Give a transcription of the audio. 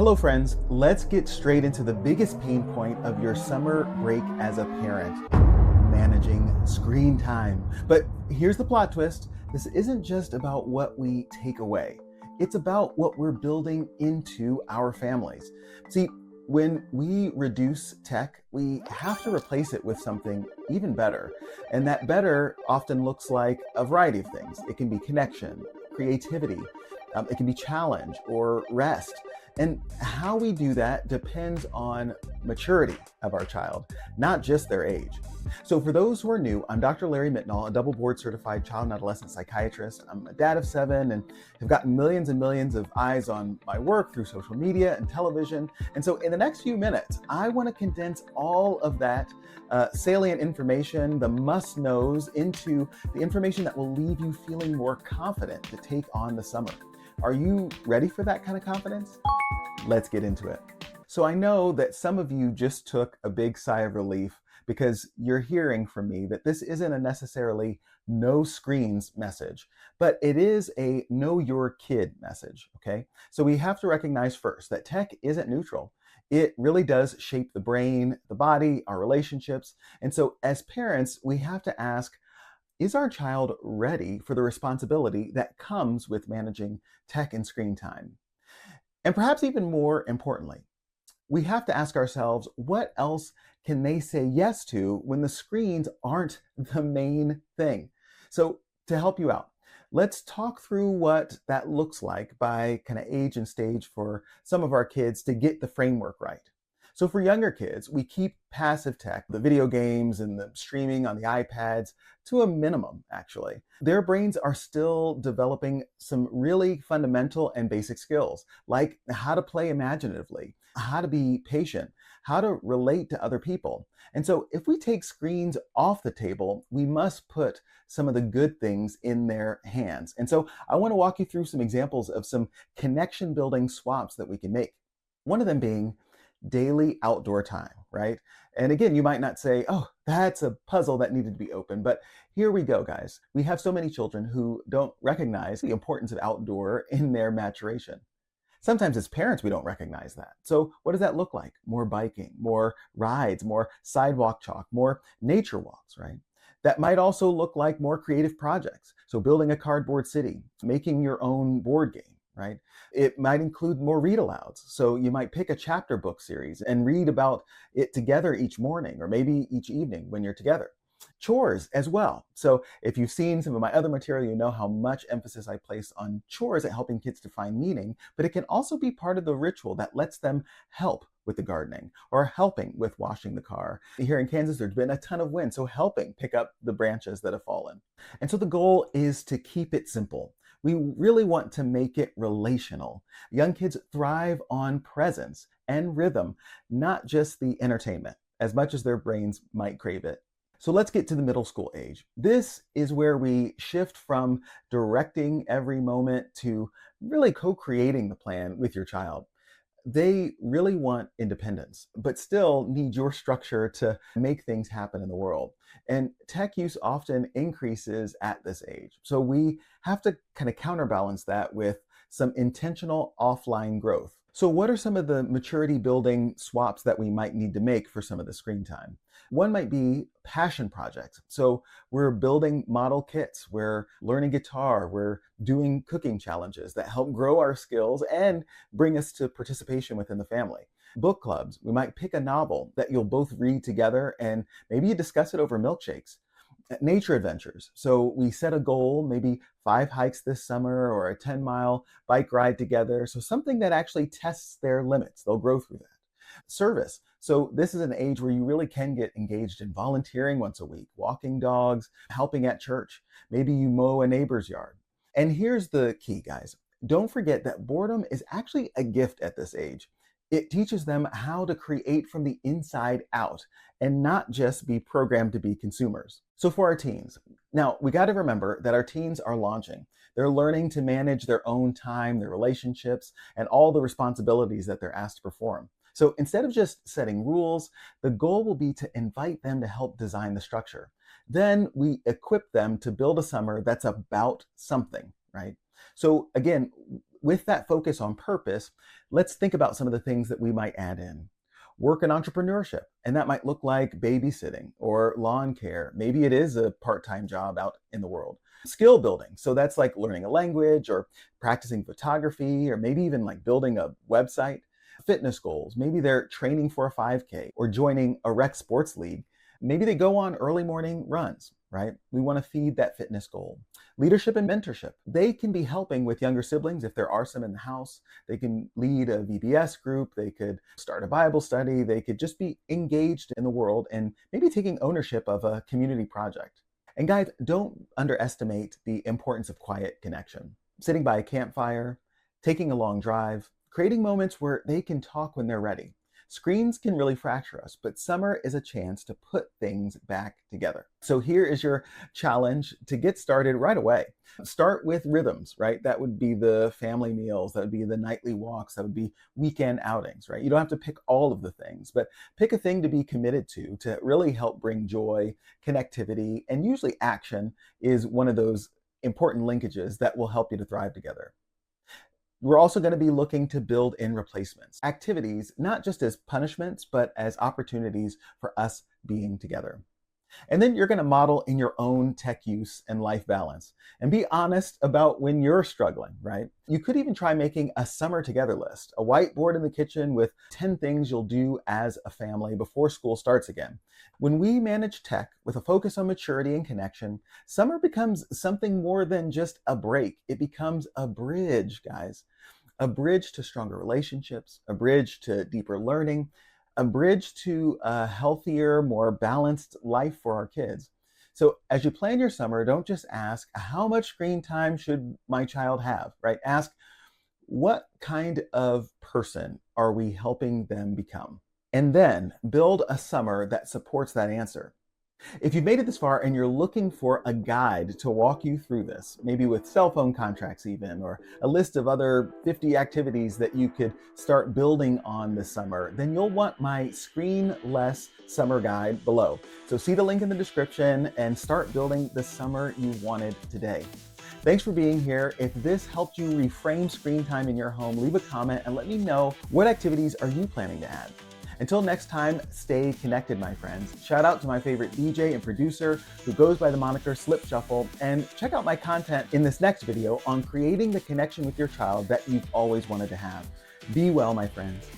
Hello, friends. Let's get straight into the biggest pain point of your summer break as a parent: managing screen time. But here's the plot twist: this isn't just about what we take away, it's about what we're building into our families. See, when we reduce tech, we have to replace it with something even better. And that better often looks like a variety of things. It can be connection, creativity, it can be challenge or rest. And how we do that depends on maturity of our child, not just their age. So for those who are new, I'm Dr. Larry Mittenall, a double board certified child and adolescent psychiatrist. I'm a dad of 7 and have gotten millions and millions of eyes on my work through social media and television. And so in the next few minutes, I want to condense all of that salient information, the must-knows, into the information that will leave you feeling more confident to take on the summer. Are you ready for that kind of confidence? Let's get into it. So I know that some of you just took a big sigh of relief because you're hearing from me that this isn't a necessarily no screens message, but it is a know your kid message, okay? So we have to recognize first that tech isn't neutral. It really does shape the brain, the body, our relationships. And so as parents, we have to ask, is our child ready for the responsibility that comes with managing tech and screen time? And perhaps even more importantly, we have to ask ourselves, what else can they say yes to when the screens aren't the main thing? So to help you out, let's talk through what that looks like by kind of age and stage for some of our kids to get the framework right. So for younger kids, we keep passive tech, the video games and the streaming on the iPads, to a minimum, actually. Their brains are still developing some really fundamental and basic skills, like how to play imaginatively, how to be patient, how to relate to other people. And so if we take screens off the table, we must put some of the good things in their hands. And so I want to walk you through some examples of some connection building swaps that we can make. One of them being daily outdoor time, right? And again, you might not say, oh, that's a puzzle that needed to be open, but here we go, guys. We have so many children who don't recognize the importance of outdoor in their maturation. Sometimes as parents, we don't recognize that. So what does that look like? More biking, more rides, more sidewalk chalk, more nature walks, right? That might also look like more creative projects. So building a cardboard city, making your own board game, right? It might include more read alouds. So you might pick a chapter book series and read about it together each morning or maybe each evening when you're together. Chores as well. So if you've seen some of my other material, you know how much emphasis I place on chores at helping kids to find meaning, but it can also be part of the ritual that lets them help with the gardening or helping with washing the car. Here in Kansas, there's been a ton of wind, so helping pick up the branches that have fallen. And so the goal is to keep it simple. We really want to make it relational. Young kids thrive on presence and rhythm, not just the entertainment, as much as their brains might crave it. So let's get to the middle school age. This is where we shift from directing every moment to really co-creating the plan with your child. They really want independence, but still need your structure to make things happen in the world. And tech use often increases at this age. So we have to kind of counterbalance that with some intentional offline growth. So what are some of the maturity building swaps that we might need to make for some of the screen time? One might be passion projects. So we're building model kits, we're learning guitar, we're doing cooking challenges that help grow our skills and bring us to participation within the family. Book clubs, we might pick a novel that you'll both read together and maybe you discuss it over milkshakes. Nature adventures. So we set a goal, maybe 5 hikes this summer or a 10-mile bike ride together. So something that actually tests their limits. They'll grow through that. Service. So this is an age where you really can get engaged in volunteering once a week, walking dogs, helping at church. Maybe you mow a neighbor's yard. And here's the key, guys. Don't forget that boredom is actually a gift at this age. It teaches them how to create from the inside out and not just be programmed to be consumers. So for our teens, now we got to remember that our teens are launching. They're learning to manage their own time, their relationships, and all the responsibilities that they're asked to perform. So instead of just setting rules, the goal will be to invite them to help design the structure. Then we equip them to build a summer that's about something, right? So again, with that focus on purpose, let's think about some of the things that we might add in. Work and entrepreneurship, and that might look like babysitting or lawn care. Maybe it is a part-time job out in the world. Skill building, so that's like learning a language or practicing photography, or maybe even like building a website. Fitness goals, maybe they're training for a 5K or joining a rec sports league. Maybe they go on early morning runs, right? We want to feed that fitness goal. Leadership and mentorship, they can be helping with younger siblings if there are some in the house. They can lead a VBS group, they could start a Bible study, they could just be engaged in the world and maybe taking ownership of a community project. And guys, don't underestimate the importance of quiet connection. Sitting by a campfire, taking a long drive, creating moments where they can talk when they're ready. Screens can really fracture us, but summer is a chance to put things back together. So here is your challenge to get started right away. Start with rhythms, right? That would be the family meals, that would be the nightly walks, that would be weekend outings, right? You don't have to pick all of the things, but pick a thing to be committed to really help bring joy, connectivity, and usually action is one of those important linkages that will help you to thrive together. We're also going to be looking to build in replacements, activities, not just as punishments, but as opportunities for us being together. And then you're going to model in your own tech use and life balance and be honest about when you're struggling, right? You could even try making a summer together list, a whiteboard in the kitchen with 10 things you'll do as a family before school starts again. When we manage tech with a focus on maturity and connection, summer becomes something more than just a break. It becomes a bridge, guys. A bridge to stronger relationships, a bridge to deeper learning, a bridge to a healthier, more balanced life for our kids. So as you plan your summer, don't just ask, how much screen time should my child have, right? Ask, what kind of person are we helping them become? And then build a summer that supports that answer. If you've made it this far and you're looking for a guide to walk you through this, maybe with cell phone contracts even, or a list of other 50 activities that you could start building on this summer, then you'll want my Screen Less Summer Guide below. So see the link in the description and start building the summer you wanted today. Thanks for being here. If this helped you reframe screen time in your home, leave a comment and let me know, what activities are you planning to add? Until next time, stay connected, my friends. Shout out to my favorite DJ and producer who goes by the moniker Slip Shuffle, and check out my content in this next video on creating the connection with your child that you've always wanted to have. Be well, my friends.